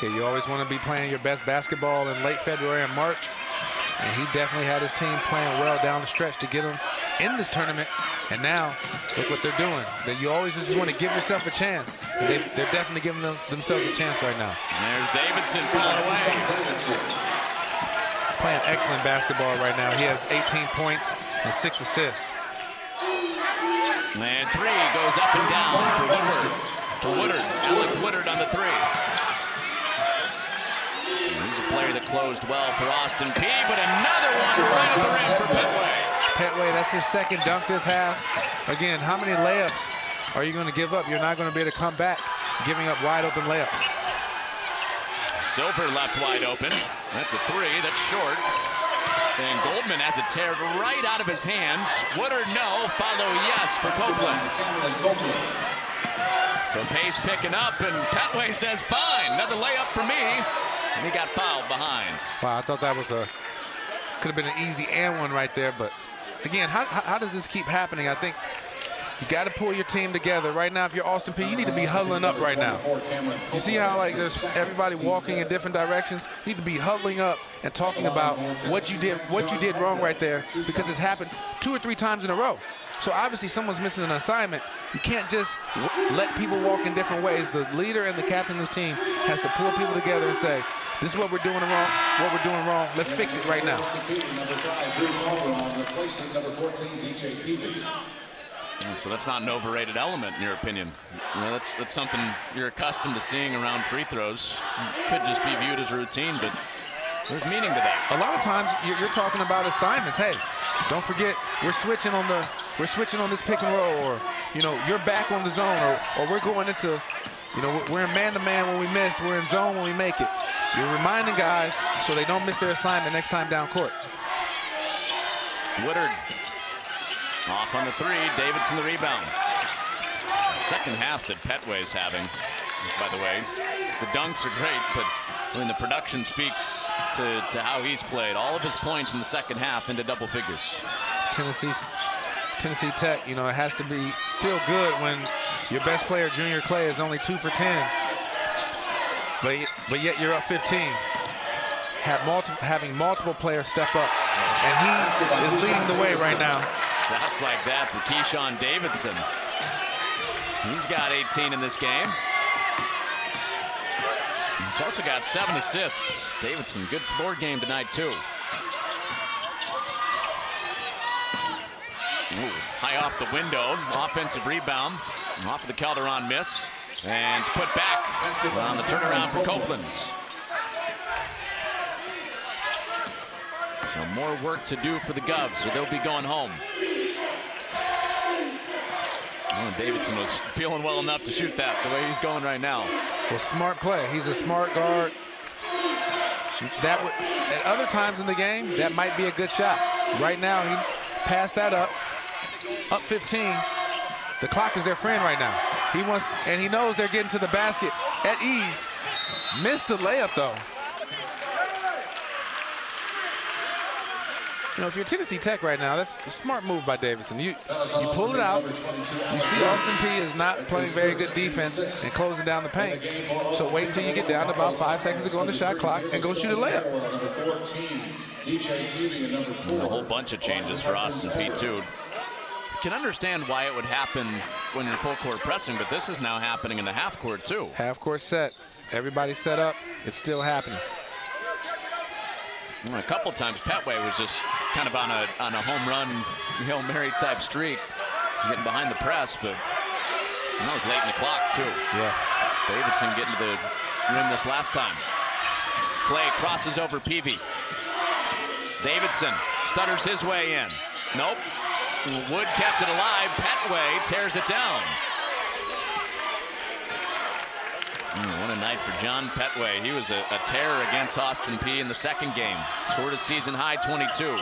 Yeah, you always want to be playing your best basketball in late February and March. And he definitely had his team playing well down the stretch to get them in this tournament. And now, look what they're doing. That you always just want to give yourself a chance. And they're definitely giving themselves a chance right now.
There's Davidson falling away.
Playing excellent basketball right now. He has 18 points and 6 assists.
And 3 goes up and down for Woodward. Alec Woodard on the 3. He's a player that closed well for Austin Peay, but another one right at the rim for Petway.
Petway, that's his second dunk this half. Again, how many layups are you going to give up? You're not going to be able to come back giving up wide open layups.
Silver left wide open. That's a 3. That's short. And Goldman has it teared right out of his hands. Woodard, no. Follow yes for Copeland. So Pace picking up, and Petway says, fine, another layup for me. And he got fouled behind.
Wow, I thought that was could have been an easy and one right there. But again, how does this keep happening? I think you got to pull your team together. Right now, if you're Austin Peay, you need to be huddling up right now. You see how there's everybody walking in different directions? You need to be huddling up and talking about what you did wrong right there, because it's happened 2 or 3 times in a row. So obviously someone's missing an assignment. You can't just let people walk in different ways. The leader and the captain of this team has to pull people together and say, this is what we're doing wrong. Let's fix it right now.
So that's not an overrated element in your opinion. That's something you're accustomed to seeing around free throws. It could just be viewed as routine, but there's meaning to that.
A lot of times you're talking about assignments. Hey, don't forget we're switching on this pick and roll, or you're back on the zone, or we're going into, we're in man-to-man when we miss, we're in zone when we make it. You're reminding guys so they don't miss their assignment next time down court.
Woodard off on the 3. Davidson the rebound. Second half that Petway's having, by the way. The dunks are great, but the production speaks to how he's played. All of his points in the second half into double figures.
Tennessee Tech, it has to feel good when your best player, Junior Clay, is only 2 for 10. But yet you're up 15. Having multiple players step up, and he is leading the way right now.
Shots like that for Keyshawn Davidson. He's got 18 in this game. He's also got 7 assists. Davidson, good floor game tonight too. High off the window, offensive rebound, off of the Calderon miss, and it's put back on the turnaround for Copeland. So more work to do for the Govs, so they'll be going home. Oh, Davidson was feeling well enough to shoot that the way he's going right now.
Well, smart play. He's a smart guard. At other times in the game, that might be a good shot. Right now, he passed that up 15. The clock is their friend right now. And he knows they're getting to the basket at ease. Missed the layup though. If you're Tennessee Tech right now, that's a smart move by Davidson. You pull it out. You see Austin Peay is not playing very good defense and closing down the paint. So wait until you get down to about 5 seconds to go on the shot clock and go shoot a layup.
A whole bunch of changes for Austin Peay too. You can understand why it would happen when you're full court pressing, but this is now happening in the half court too.
Half court set. Everybody set up. It's still happening.
Well, a couple times Petway was just kind of on a home run Hail Mary type streak, getting behind the press, but that was late in the clock too.
Yeah.
Davidson getting to the rim this last time. Clay crosses over Peavy. Davidson stutters his way in. Nope. Wood kept it alive. Petway tears it down. What a night for John Petway. He was a terror against Austin Peay in the second game. Scored a season high 22.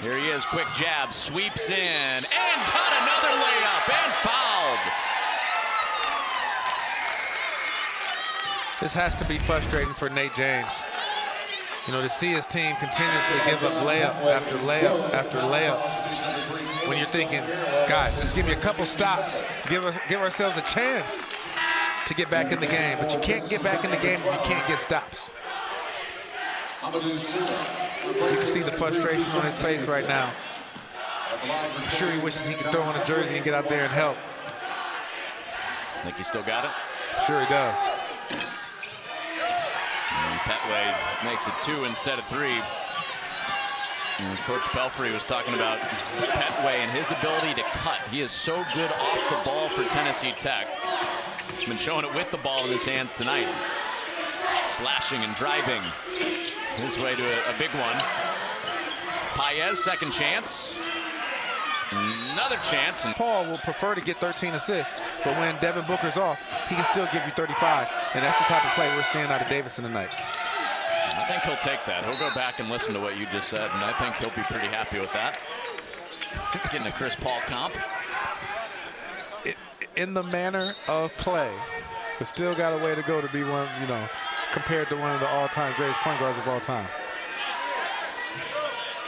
Here he is, quick jab, sweeps in, and cut another layup, and fouled.
This has to be frustrating for Nate James. You know, to see his team continuously give up layup after layup after layup. When you're thinking, guys, just give me a couple stops, give ourselves a chance to get back in the game. But you can't get back in the game if you can't get stops. You can see the frustration on his face right now. I'm sure he wishes he could throw on a jersey and get out there and help.
Think he still got it?
I'm sure he does.
And Petway makes it 2 instead of 3. And Coach Pelfrey was talking about Petway and his ability to cut. He is so good off the ball for Tennessee Tech. He's been showing it with the ball in his hands tonight. Slashing and driving his way to a big one. Peay, second chance. Another chance. And
Paul will prefer to get 13 assists, but when Devin Booker's off, he can still give you 35. And that's the type of play we're seeing out of Davidson tonight.
I think he'll take that. He'll go back and listen to what you just said, and I think he'll be pretty happy with that. Getting a Chris Paul comp.
In the manner of play, but still got a way to go to be one, you know, compared to one of the all-time greatest point guards of all time.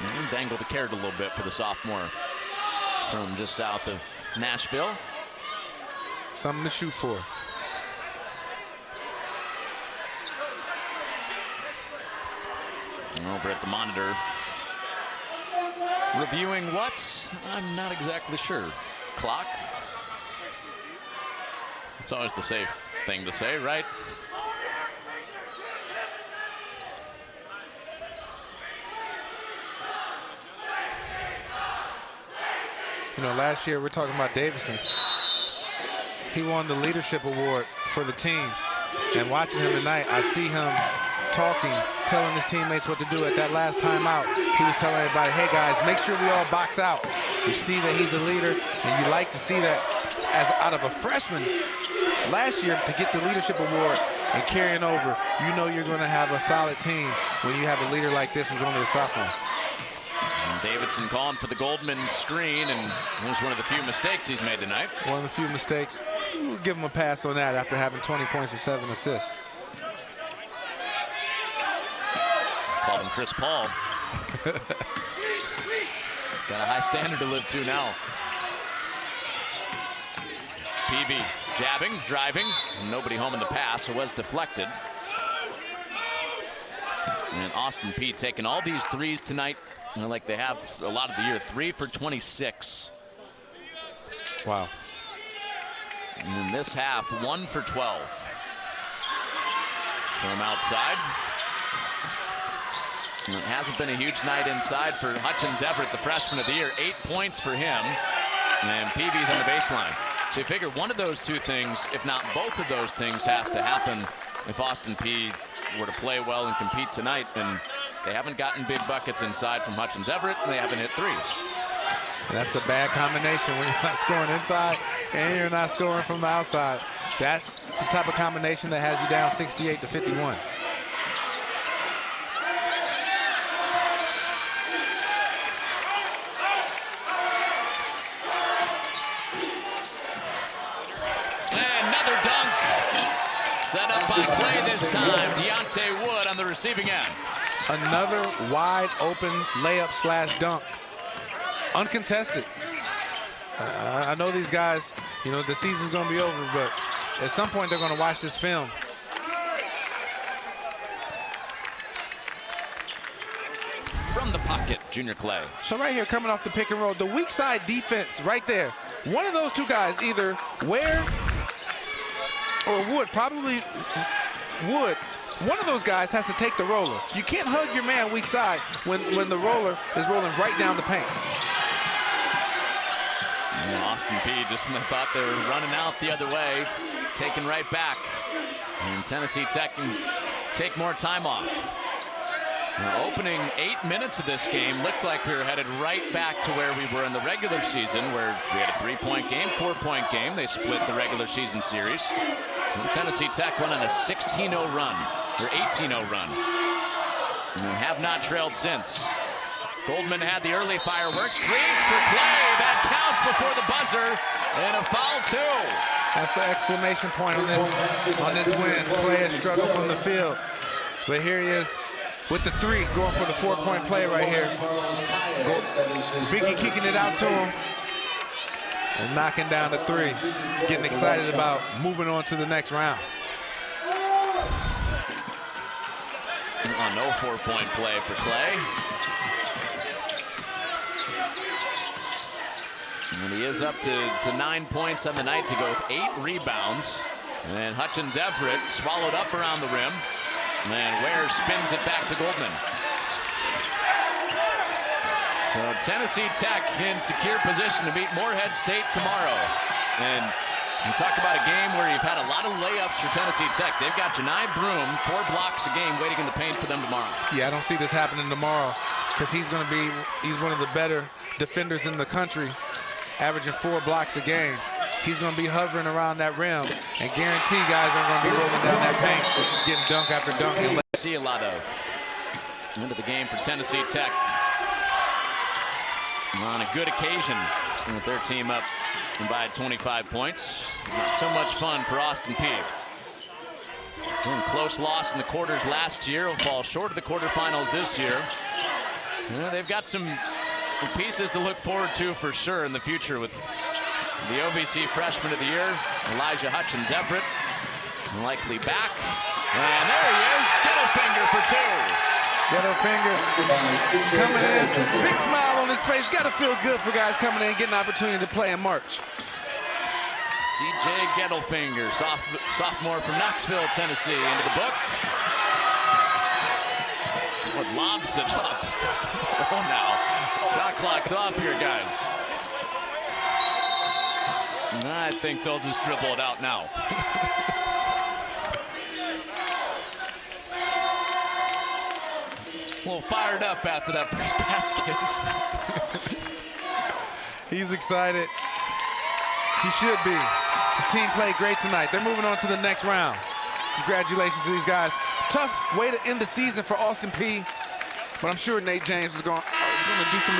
And dangled the carrot a little bit for the sophomore from just south of Nashville.
Something to shoot for.
Over at the monitor, reviewing what? I'm not exactly sure. Clock? It's always the safe thing to say, right?
You know, last year we're talking about Davidson. He won the leadership award for the team. And watching him tonight, I see him talking, telling his teammates what to do. At that last timeout, he was telling everybody, hey guys, make sure we all box out. You see that he's a leader, and you like to see that as out of a freshman last year to get the leadership award and carrying over. You know you're going to have a solid team when you have a leader like this who's only a sophomore.
And Davidson calling for the Goldman screen, and it was one of the few mistakes he's made tonight.
One of the few mistakes. We'll give him a pass on that after having 20 points and 7 assists.
Called him Chris Paul. Got a high standard to live to now. Peay jabbing, driving. Nobody home in the pass. It was deflected. And Austin Peay taking all these threes tonight, like they have a lot of the year. 3 for 26.
Wow.
And in this half, 1 for 12. From outside. And it hasn't been a huge night inside for Hutchins Everett, the freshman of the year. 8 points for him. And Peavy's on the baseline. So you figure one of those two things, if not both of those things, has to happen if Austin Peay were to play well and compete tonight. And they haven't gotten big buckets inside from Hutchins Everett, and they haven't hit threes.
That's a bad combination when you're not scoring inside and you're not scoring from the outside. That's the type of combination that has you down 68-51.
Another dunk. Set up by Clay this time. Deontay Wood on the receiving end.
Another wide open layup slash dunk. Uncontested. I know these guys, you know, the season's going to be over, but at some point they're going to watch this film.
From the pocket, Junior Clay.
So right here, coming off the pick and roll, the weak side defense right there. One of those two guys, either Ware or Wood, probably Wood. One of those guys has to take the roller. You can't hug your man weak side when the roller is rolling right down the paint.
And Austin Peay just thought they were running out the other way, taken right back. And Tennessee Tech can take more time off. Opening 8 minutes of this game looked like we were headed right back to where we were in the regular season, where we had a 3-point game, 4-point game. They split the regular season series. And Tennessee Tech went on a 16-0 run, or 18-0 run, and have not trailed since. Goldman had the early fireworks, creates for Clay. That counts before the buzzer, and a foul too.
That's the exclamation point on this win. Clay has struggled from the field, but here he is with the 3, going for the 4-point play right here. Biggie kicking it out to him and knocking down the 3. Getting excited about moving on to the next round.
No 4-point play for Clay. And he is up to 9 points on the night to go with 8 rebounds. And Hutchins Everett swallowed up around the rim. And Ware spins it back to Goldman. So Tennessee Tech in secure position to beat Morehead State tomorrow. And you talk about a game where you've had a lot of layups for Tennessee Tech. They've got Janai Broom, 4 blocks a game waiting in the paint for them tomorrow.
Yeah, I don't see this happening tomorrow because he's one of the better defenders in the country, averaging 4 blocks a game. He's going to be hovering around that rim, and guarantee guys are going to be rolling down that paint, getting dunk after dunk.
See a lot of into the game for Tennessee Tech on a good occasion with their team up by 25 points. Not so much fun for Austin Peay. Close loss in the quarters last year. Will fall short of the quarterfinals this year. They've got some pieces to look forward to for sure in the future with the OVC Freshman of the Year, Elijah Hutchins Everett, likely back. And there he is, Ghetto Finger for 2.
Ghetto Finger coming in, big smile on his face. Got to feel good for guys coming in and getting an opportunity to play in March.
CJ Ghetto Finger, sophomore from Knoxville, Tennessee, into the book. Oh, lobs it up. Oh, now, shot clock's off here, guys. I think they'll just dribble it out now. A little fired up after that first basket.
He's excited. He should be. His team played great tonight. They're moving on to the next round. Congratulations to these guys. Tough way to end the season for Austin Peay, but I'm sure Nate James is going to do some